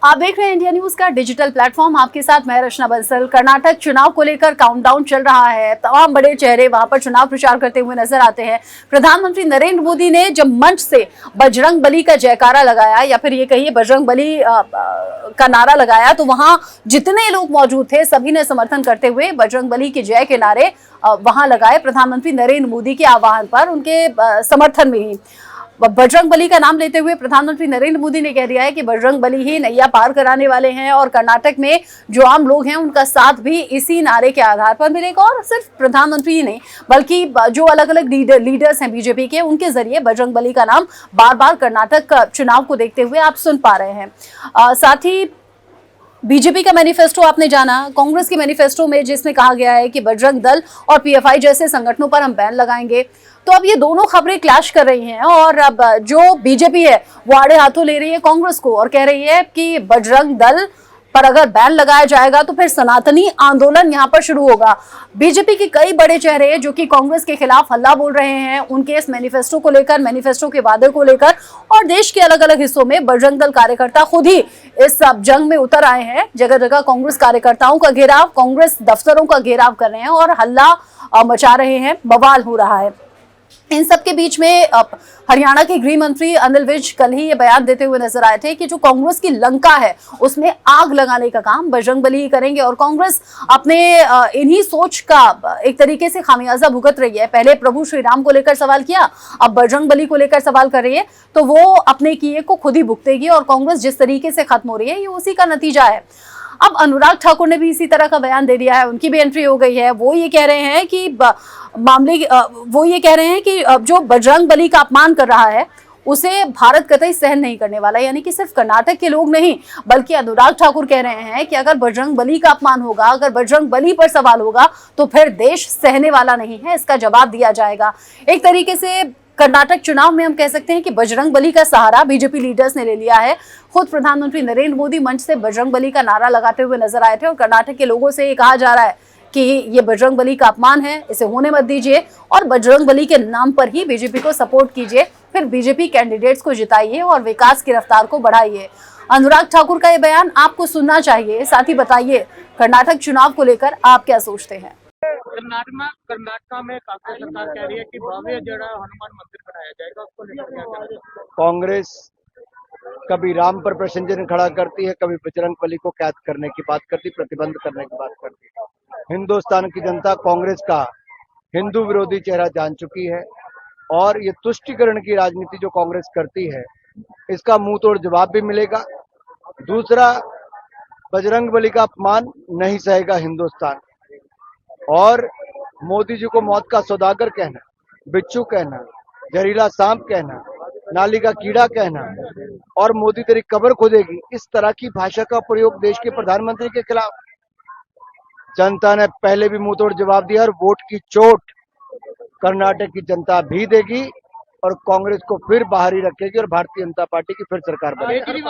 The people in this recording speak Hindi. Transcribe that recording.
आप देख रहे हैं इंडिया न्यूज का डिजिटल प्लेटफॉर्म। आपके साथ मैं रचना बंसल। कर्नाटक चुनाव को लेकर काउंटडाउन चल रहा है। तमाम बड़े चेहरे वहां पर चुनाव प्रचार करते हुए नजर आते हैं। प्रधानमंत्री नरेंद्र मोदी ने जब मंच से बजरंग बली का जयकारा लगाया या फिर ये कहिए बजरंग बली का नारा लगाया, तो वहां जितने लोग मौजूद थे सभी ने समर्थन करते हुए बजरंग बली के जय के नारे वहां लगाए। प्रधानमंत्री नरेंद्र मोदी के आह्वान पर, उनके समर्थन में ही बजरंग बली का नाम लेते हुए प्रधानमंत्री नरेंद्र मोदी ने कह दिया है कि बजरंग बली ही नैया पार कराने वाले हैं और कर्नाटक में जो आम लोग हैं उनका साथ भी इसी नारे के आधार पर मिलेगा। और सिर्फ प्रधानमंत्री ही नहीं बल्कि जो अलग अलग लीडर्स हैं बीजेपी के, उनके जरिए बजरंग बली का नाम बार बार कर्नाटक चुनाव को देखते हुए आप सुन पा रहे हैं। साथ ही बीजेपी का मैनिफेस्टो आपने जाना, कांग्रेस के मैनिफेस्टो में जिसमें कहा गया है कि बजरंग दल और पीएफआई जैसे संगठनों पर हम बैन लगाएंगे। तो अब ये दोनों खबरें क्लैश कर रही हैं और अब जो बीजेपी है वो आड़े हाथों ले रही है कांग्रेस को और कह रही है कि बजरंग दल पर अगर बैन लगाया जाएगा तो फिर सनातनी आंदोलन यहां पर शुरू होगा। बीजेपी के कई बड़े चेहरे जो कि कांग्रेस के खिलाफ हल्ला बोल रहे हैं, उनके इस मैनिफेस्टो को लेकर, मैनिफेस्टो के वादे को लेकर, और देश के अलग अलग हिस्सों में बजरंग दल कार्यकर्ता खुद ही इस जंग में उतर आए हैं। जगह जगह कांग्रेस कार्यकर्ताओं का घेराव, कांग्रेस दफ्तरों का घेराव कर रहे हैं और हल्ला मचा रहे हैं, बवाल हो रहा है। इन सब के बीच में हरियाणा के गृह मंत्री अनिल विज कल ही ये बयान देते हुए नजर आए थे कि जो कांग्रेस की लंका है उसमें आग लगाने का काम बजरंग बली ही करेंगे और कांग्रेस अपने इन्हीं सोच का एक तरीके से खामियाजा भुगत रही है। पहले प्रभु श्री राम को लेकर सवाल किया, अब बजरंग बली को लेकर सवाल कर रही है, तो वो अपने किए को खुद ही भुगतेगी और कांग्रेस जिस तरीके से खत्म हो रही है ये उसी का नतीजा है। अब अनुराग ठाकुर ने भी इसी तरह का बयान दे दिया है, उनकी भी एंट्री हो गई है। वो ये कह रहे हैं कि जो बजरंग बली का अपमान कर रहा है उसे भारत कतई सहन नहीं करने वाला। यानी कि सिर्फ कर्नाटक के लोग नहीं बल्कि अनुराग ठाकुर कह रहे हैं कि अगर बजरंग बली का अपमान होगा, अगर बजरंग बली पर सवाल होगा तो फिर देश सहने वाला नहीं है, इसका जवाब दिया जाएगा। एक तरीके से कर्नाटक चुनाव में हम कह सकते हैं कि बजरंग बली का सहारा बीजेपी लीडर्स ने ले लिया है। खुद प्रधानमंत्री नरेंद्र मोदी मंच से बजरंग बली का नारा लगाते हुए नजर आए थे और कर्नाटक के लोगों से ये कहा जा रहा है कि ये बजरंग बली का अपमान है, इसे होने मत दीजिए और बजरंग बली के नाम पर ही बीजेपी को सपोर्ट कीजिए, फिर बीजेपी कैंडिडेट्स को जिताइए और विकास की रफ्तार को बढ़ाइए। अनुराग ठाकुर का ये बयान आपको सुनना चाहिए। साथ ही बताइए कर्नाटक चुनाव को लेकर आप क्या सोचते हैं। कर्नाटक में कांग्रेस सरकार कह रही है कि भव्य जड़ा हनुमान मंदिर बनाया जाएगा, उसको लेकर क्या कहना है? कांग्रेस कभी राम पर प्रश्न चिन्ह खड़ा करती है, कभी बजरंग बली को कैद करने की बात करती, प्रतिबंध करने की बात करती है। हिंदुस्तान की जनता कांग्रेस का हिंदू विरोधी चेहरा जान चुकी है और ये तुष्टीकरण की राजनीति जो कांग्रेस करती है इसका मुंह तोड़ जवाब भी मिलेगा। दूसरा, बजरंग बली का अपमान नहीं सहेगा हिंदुस्तान और मोदी जी को मौत का सौदागर कहना, बिच्छू कहना, जहरीला सांप कहना, नाली का कीड़ा कहना और मोदी तेरी कब्र खोदेगी, इस तरह की भाषा का प्रयोग देश के प्रधानमंत्री के खिलाफ जनता ने पहले भी मुंहतोड़ जवाब दिया और वोट की चोट कर्नाटक की जनता भी देगी और कांग्रेस को फिर बाहर ही रखेगी और भारतीय जनता पार्टी की फिर सरकार बनेगी।